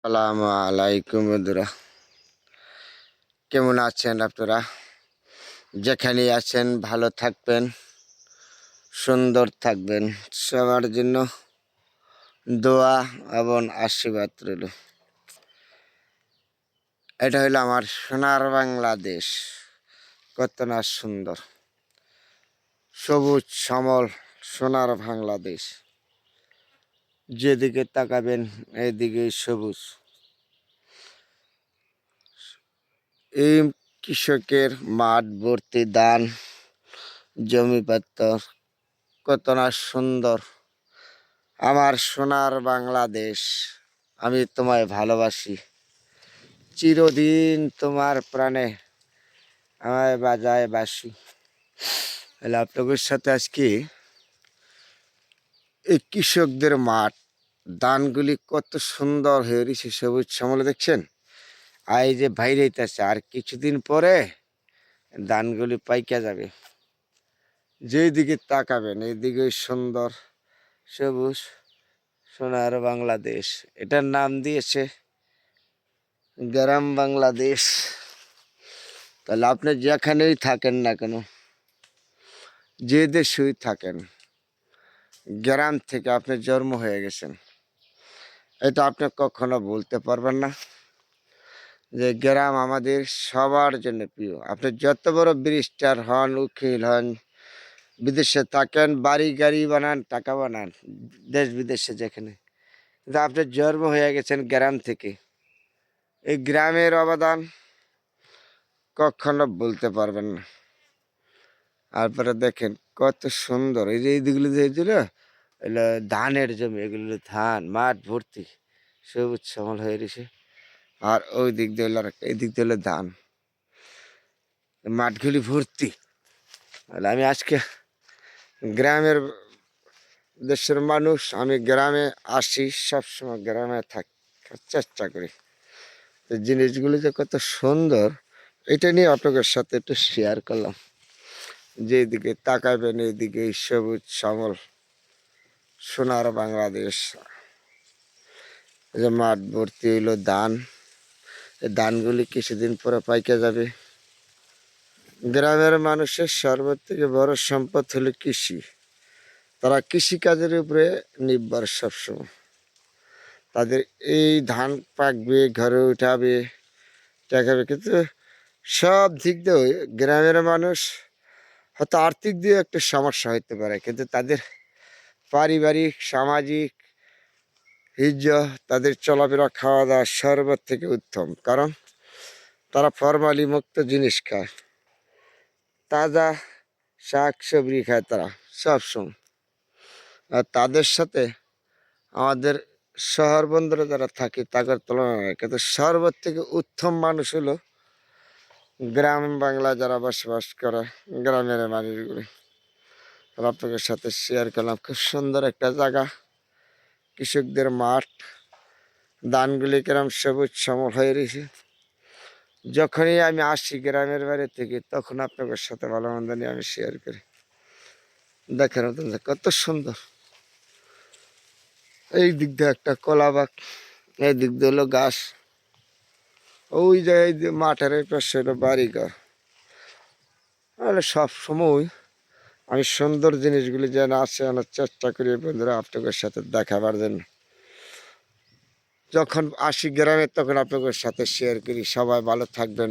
আসসালামু আলাইকুম বন্ধুরা, কেমন আছেন আপনারা? যেখানে আছেন ভালো থাকবেন, সুন্দর থাকবেন। সবার জন্য দোয়া এবং আশীর্বাদ রইল। এটা হলো আমার সোনার বাংলাদেশ। কত না সুন্দর, সবুজ শ্যামল সোনার বাংলাদেশ। যেদিকে তাকাবেন এদিকে সবুজ। এই কৃষকের মাঠ ভর্তি ধান, জমি পাত্তর, কত না সুন্দর। আমার সোনার বাংলাদেশ, আমি তোমায় ভালোবাসি। চিরদিন তোমার প্রাণে আমায় বাজায় বাসি। তাহলে আপনাদের সাথে আজকে এই কৃষকদের মাঠ, ধানগুলি কত সুন্দর হয়ে রয়েছে, সবুজ শ্যামল দেখছেন। আর এই যে বাইরে হইতেছে, আর কিছুদিন পরে ধানগুলি পাইকা যাবে। যেই দিকে তাকাবেন এইদিকে সুন্দর সবুজ সোনার বাংলাদেশ। এটার নাম দিয়েছে গ্রাম বাংলাদেশ। তাহলে আপনি যেখানেই থাকেন না কেন, যে দেশেই থাকেন, গ্রাম থেকে আপনি জন্ম হয়ে গেছেন, এটা আপনি কখনো বলতে পারবেন না যে গ্রাম আমাদের সবার জন্য প্রিয়। আপনি যত বড় ব্যারিস্টার হন, উকিল হন, বিদেশে থাকেন, বাড়ি গাড়ি বানান, টাকা বানান, দেশ বিদেশে যেখানে, কিন্তু আপনি জন্ম হয়ে গেছেন গ্রাম থেকে। এই গ্রামের অবদান কখনো বলতে পারবেন না। তারপরে দেখেন কত সুন্দর, এই যে এইদিকগুলো যে দিল এগুলো ধানের জমি, এগুলো ধান, মাঠ ভর্তি সবুজ শ্যামল হয়ে রয়েছে। আর ওই দিক দিয়ে হলো এই দিক দিয়ে হলো ধান, মাঠগুলি ভর্তি। আমি আজকে গ্রামের দেশের মানুষ, আমি গ্রামে আসি, সবসময় গ্রামে থাকার চেষ্টা করি। জিনিসগুলি যে কত সুন্দর, এটা নিয়ে আপনাদের সাথে একটু শেয়ার করলাম। যেদিকে তাকাবেন এইদিকে সবুজ শ্যামল সোনার বাংলাদেশ। এই যে মাঠ ভর্তি হইলো ধান, এই ধানগুলি কিছুদিন পরে পাইকে যাবে। গ্রামের মানুষের সর্বথেকে বড় সম্পদ হলো কৃষি। তারা কৃষিকাজের উপরে নির্ভর সবসময়। তাদের এই ধান পাকবে, ঘরে উঠাবে, টাকাবে, কিন্তু সব দিক দিয়ে গ্রামের মানুষ হয়তো আর্থিক দিয়ে একটু সমস্যা হইতে পারে, কিন্তু তাদের পারিবারিক সামাজিক তাদের চলাফেরা খাওয়া দাওয়া সর্বত থেকে উত্তম। কারণ তারা ফরমালি মুক্ত জিনিস খায়, তাজা শাক সবজি খায় তারা সবসময়। আর তাদের সাথে আমাদের শহর বন্দরে যারা থাকে তাদের তুলনা হয়, কিন্তু সর্বত থেকে উত্তম মানুষ হলো গ্রাম বাংলা যারা বসবাস করে, গ্রামের মানুষগুলি। আপনাদের সাথে শেয়ার করলাম, খুব সুন্দর একটা জায়গা, কৃষকদের মাঠ, ধানগুলি কিরম সবুজ শ্যামল হয়ে রয়েছে। যখনই আমি আসি গ্রামের বাড়ি থেকে, তখন আপনাদের সাথে ভালো মন্দ নিয়ে আমি শেয়ার করি। দেখেন কত সুন্দর। এই দিক দিয়ে একটা কলা বাগ, এই দিক দিয়ে হলো গাছ, ওই যে এই যে মাঠের পাশে হলো বাড়িঘর। তাহলে সব সময় আমি সুন্দর জিনিসগুলি যেন আসে আনার চেষ্টা করি বন্ধুরা, আপনাদের সাথে দেখাবার জন্য। যখন আসি গ্রামে তখন আপনাদের সাথে শেয়ার করি। সবাই ভালো থাকবেন।